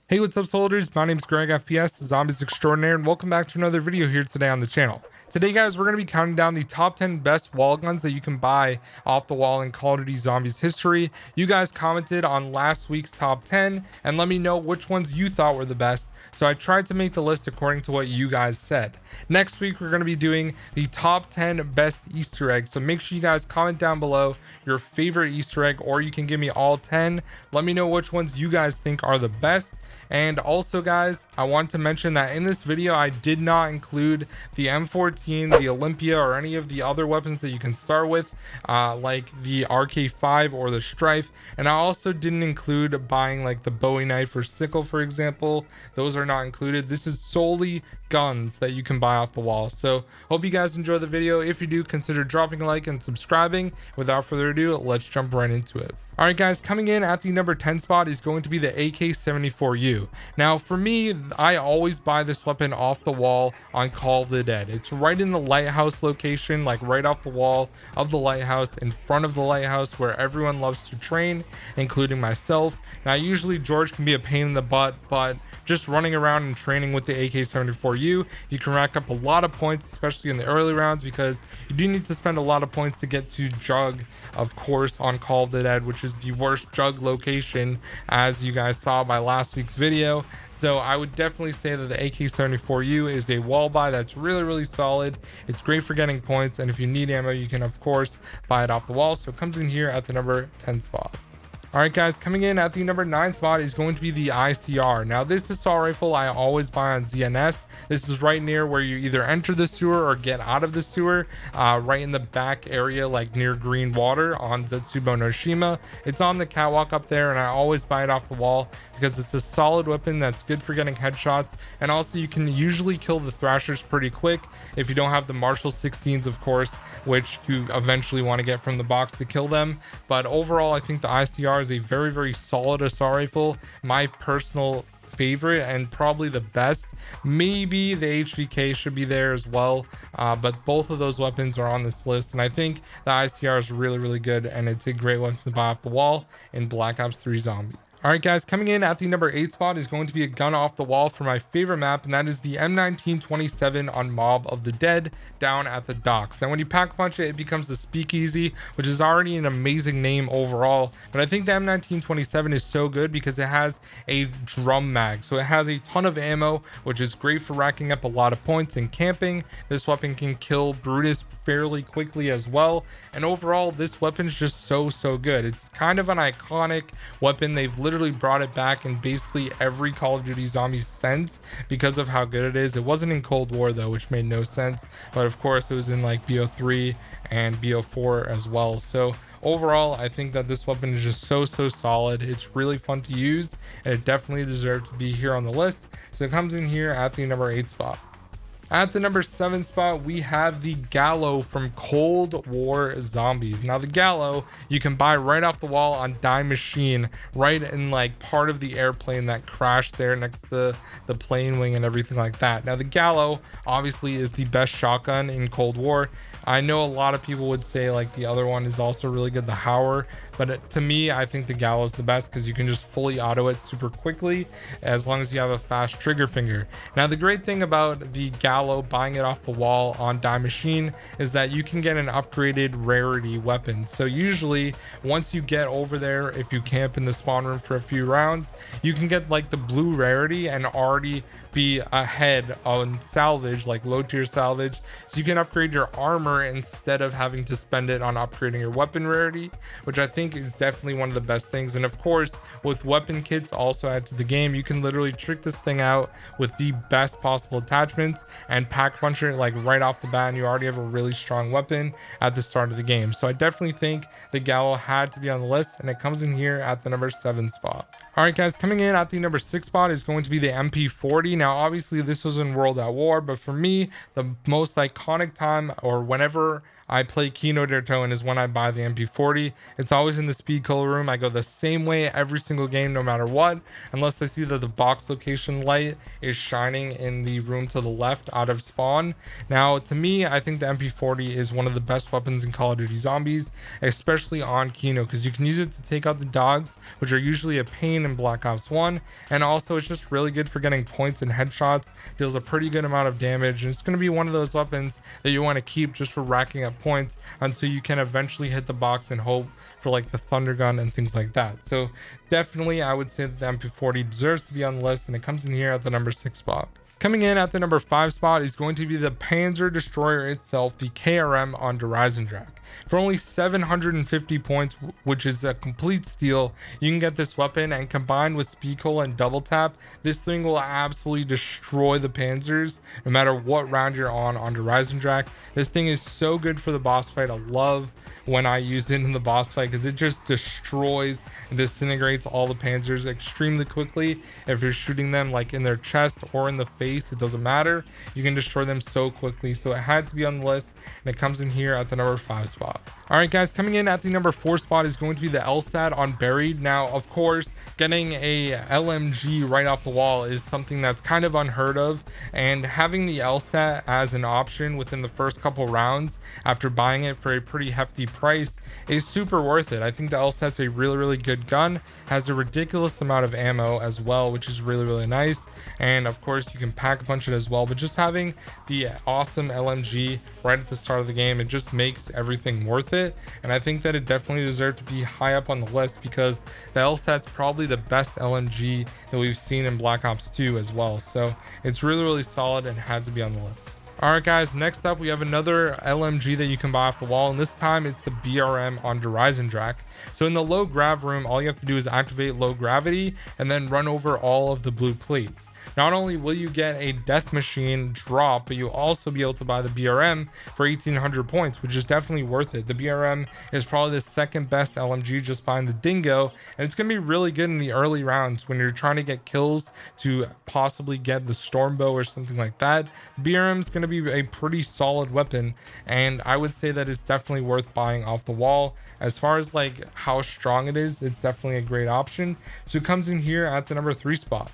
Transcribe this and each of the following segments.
Hey, what's up, soldiers? My name's GregFPS, Zombies Extraordinaire, and welcome back to another video here today on the channel. Today, guys, we're going to be counting down the top 10 best wall guns that you can buy off the wall in Call of Duty Zombies history. You guys commented on last week's top 10 and let me know which ones you thought were the best. So I tried to make the list according to what you guys said. Next week, we're going to be doing the top 10 best Easter eggs. So make sure you guys comment down below your favorite Easter egg, or you can give me all 10. Let me know which ones you guys think are the best. And also, guys, I want to mention that in this video I did not include the M14, the Olympia, or any of the other weapons that you can start with, like the RK5 or the Strife. And I also didn't include buying like the Bowie knife or sickle, for example. Those are not included. This is solely guns that you can buy off the wall. So hope you guys enjoy the video. If you do, consider dropping a like and subscribing. Without further ado, let's jump right into it. All right, guys, coming in at the number 10 spot is going to be the AK-74U. Now, for me, I always buy this weapon off the wall on Call of the Dead. It's right in the lighthouse location, like right off the wall of the lighthouse, in front of the lighthouse, where everyone loves to train, including myself. Now, usually George can be a pain in the butt, but just running around and training with the AK-74U, you can rack up a lot of points, especially in the early rounds, because you do need to spend a lot of points to get to Jug, of course, on Call of the Dead, which is the worst Jug location, as you guys saw by last week's video. So I would definitely say that the AK-74U is a wall buy that's really solid. It's great for getting points, and if you need ammo, you can of course buy it off the wall. So it comes in here at the number 10 spot. All right, guys, coming in at the number 9 spot is going to be the ICR. Now, this assault rifle I always buy on ZNS. This is right near where you either enter the sewer or get out of the sewer, right in the back area, like near green water on Zetsubo no Shima. It's on the catwalk up there, and I always buy it off the wall because it's a solid weapon that's good for getting headshots, and also you can usually kill the Thrashers pretty quick if you don't have the Marshall 16s, of course, which you eventually want to get from the box to kill them. But overall, I think the ICR is a very solid assault rifle. My personal favorite and probably the best. Maybe the HVK should be there as well, but both of those weapons are on this list, and I think the ICR is really good, and it's a great weapon to buy off the wall in Black Ops 3 Zombies. All right, guys, coming in at the number 8 spot is going to be a gun off the wall for my favorite map, and that is the M1927 on Mob of the Dead down at the docks. Now, when you pack punch it, it becomes the Speakeasy, which is already an amazing name overall, but I think the M1927 is so good because it has a drum mag, so it has a ton of ammo, which is great for racking up a lot of points and camping. This weapon can kill Brutus fairly quickly as well, and overall, this weapon is just so good. It's kind of an iconic weapon. They've literally brought it back in basically every Call of Duty Zombies since because of how good it is. It wasn't in Cold War though, which made no sense, but of course it was in like BO3 and BO4 as well. So overall, I think that this weapon is just so solid. It's really fun to use, and it definitely deserves to be here on the list. So it comes in here at the number 8 spot. At the number 7 spot, we have the Gallow from Cold War Zombies. Now, the Gallow you can buy right off the wall on Die Machine, right in like part of the airplane that crashed there next to the plane wing and everything like that. Now, the Gallow obviously is the best shotgun in Cold War. I know a lot of people would say like the other one is also really good, the Howler, but to me, I think the Gallow is the best because you can just fully auto it super quickly as long as you have a fast trigger finger. Now, the great thing about the Gallow, buying it off the wall on Die Machine, is that you can get an upgraded rarity weapon. So usually once you get over there, if you camp in the spawn room for a few rounds, you can get like the blue rarity and already be ahead on salvage, like low tier salvage, so you can upgrade your armor instead of having to spend it on upgrading your weapon rarity, which I think is definitely one of the best things. And of course, with weapon kits also add to the game, you can literally trick this thing out with the best possible attachments and pack punch it like right off the bat, and you already have a really strong weapon at the start of the game. So I definitely think the Gallow had to be on the list, and it comes in here at the number 7 spot. All right, guys, coming in at the number 6 spot is going to be the MP40. Now, obviously this was in World at War, but for me, the most iconic time, or whenever I play Kino Derto and is when I buy the MP40. It's always in the speed color room. I go the same way every single game, no matter what, unless I see that the box location light is shining in the room to the left out of spawn. Now, to me, I think the MP40 is one of the best weapons in Call of Duty Zombies, especially on Kino, because you can use it to take out the dogs, which are usually a pain in Black Ops 1. And also, it's just really good for getting points and headshots. Deals a pretty good amount of damage, and it's going to be one of those weapons that you want to keep just for racking up points until you can eventually hit the box and hope for like the thunder gun and things like that. So definitely, I would say that the MP40 deserves to be on the list, and it comes in here at the number 6 spot. Coming in at the number 5 spot is going to be the Panzer Destroyer itself, the KRM on Dreisendrach. For only 750 points, which is a complete steal, you can get this weapon, and combined with speed cola and double tap, this thing will absolutely destroy the Panzers no matter what round you're on Dreisendrach. This thing is so good for the boss fight. I love when I use it in the boss fight because it just destroys and disintegrates all the Panzers extremely quickly. If you're shooting them like in their chest or in the face, it doesn't matter, you can destroy them so quickly. So it had to be on the list, and it comes in here at the number 5 spot. All right, guys, coming in at the number 4 spot is going to be the LSAT on Buried. Now, of course, getting a LMG right off the wall is something that's kind of unheard of, and having the LSAT as an option within the first couple rounds after buying it for a pretty hefty price is super worth it. I think the LSAT's a really good gun, has a ridiculous amount of ammo as well, which is really nice, and of course you can pack a punch it as well. But just having the awesome LMG right at the start of the game, it just makes everything worth it. And I think that it definitely deserved to be high up on the list because the LSAT's probably the best LMG that we've seen in Black Ops 2 as well. So it's really solid and had to be on the list. All right, guys, next up we have another LMG that you can buy off the wall, and this time it's the BRM on Dreisendrach. So in the low grav room, all you have to do is activate low gravity and then run over all of the blue plates. Not only will you get a death machine drop, but you'll also be able to buy the BRM for 1800 points, which is definitely worth it. The BRM is probably the second best LMG just behind the Dingo, and it's going to be really good in the early rounds when you're trying to get kills to possibly get the Stormbow or something like that. The BRM is going to be a pretty solid weapon, and I would say that it's definitely worth buying off the wall. As far as like how strong it is, it's definitely a great option. So it comes in here at the number 3 spot.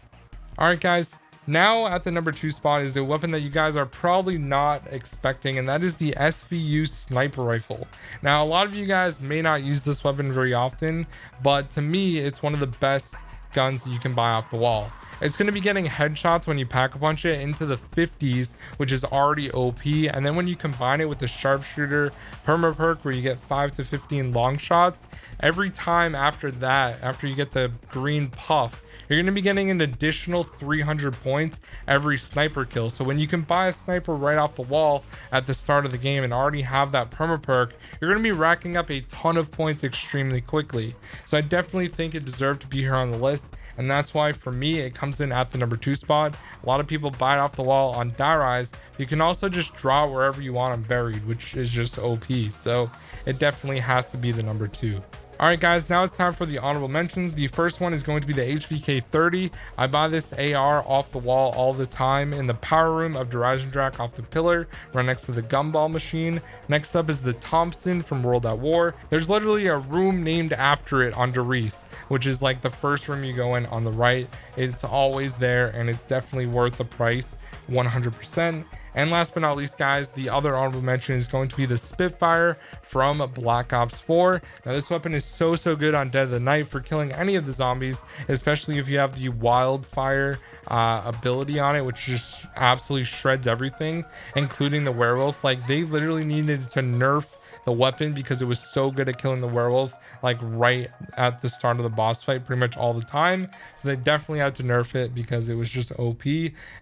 All right, guys, now at the number 2 spot is a weapon that you guys are probably not expecting, and that is the SVU sniper rifle. Now, a lot of you guys may not use this weapon very often, but to me, it's one of the best guns that you can buy off the wall. It's going to be getting headshots when you pack a punch it into the 50s, which is already OP. And then when you combine it with the sharpshooter perma perk where you get 5 to 15 long shots, every time after that, after you get the green puff, you're going to be getting an additional 300 points every sniper kill. So when you can buy a sniper right off the wall at the start of the game and already have that perma perk, you're going to be racking up a ton of points extremely quickly. So I definitely think it deserved to be here on the list, and that's why for me it comes in at the number 2 spot. A lot of people buy it off the wall on Die Rise. You can also just draw it wherever you want on Buried, which is just OP. So it definitely has to be the number 2. All right, guys, now it's time for the honorable mentions. The first one is going to be the HVK 30. I buy this AR off the wall all the time in the power room of Dreisendrach off the pillar, right next to the gumball machine. Next up is the Thompson from World at War. There's literally a room named after it on Derice, which is like the first room you go in on the right. It's always there, and it's definitely worth the price, 100%. And last but not least, guys, the other honorable mention is going to be the Spitfire from Black Ops 4. Now, this weapon is so good on Dead of the Night for killing any of the zombies, especially if you have the wildfire ability on it, which just absolutely shreds everything, including the werewolf. Like, they literally needed to nerf the weapon because it was so good at killing the werewolf, like right at the start of the boss fight pretty much all the time. So they definitely had to nerf it because it was just OP,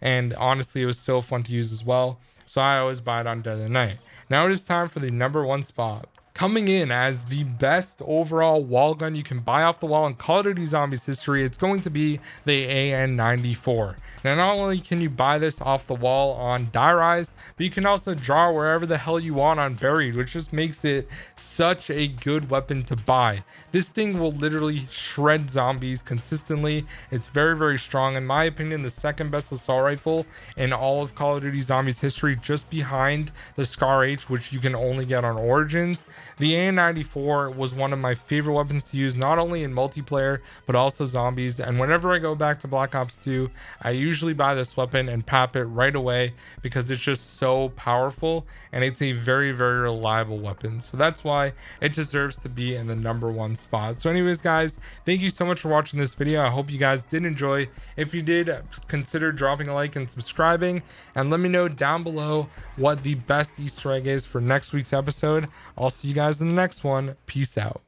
and honestly it was so fun to use as well. So I always buy it on Dead of the Night. Now it is time for the number 1 spot. Coming in as the best overall wall gun you can buy off the wall in Call of Duty Zombies history, it's going to be the AN-94. Now, not only can you buy this off the wall on Die Rise, but you can also draw wherever the hell you want on Buried, which just makes it such a good weapon to buy. This thing will literally shred zombies consistently. It's very, very strong. In my opinion, the second best assault rifle in all of Call of Duty Zombies history, just behind the Scar H, which you can only get on Origins. The AN-94 was one of my favorite weapons to use, not only in multiplayer, but also zombies. And whenever I go back to Black Ops 2, I usually buy this weapon and pop it right away because it's just so powerful and it's a very, very reliable weapon. So that's why it deserves to be in the #1 spot. So anyways, guys, thank you so much for watching this video. I hope you guys did enjoy. If you did, consider dropping a like and subscribing, and let me know down below what the best Easter egg is for next week's episode. I'll see you guys in the next one. Peace out.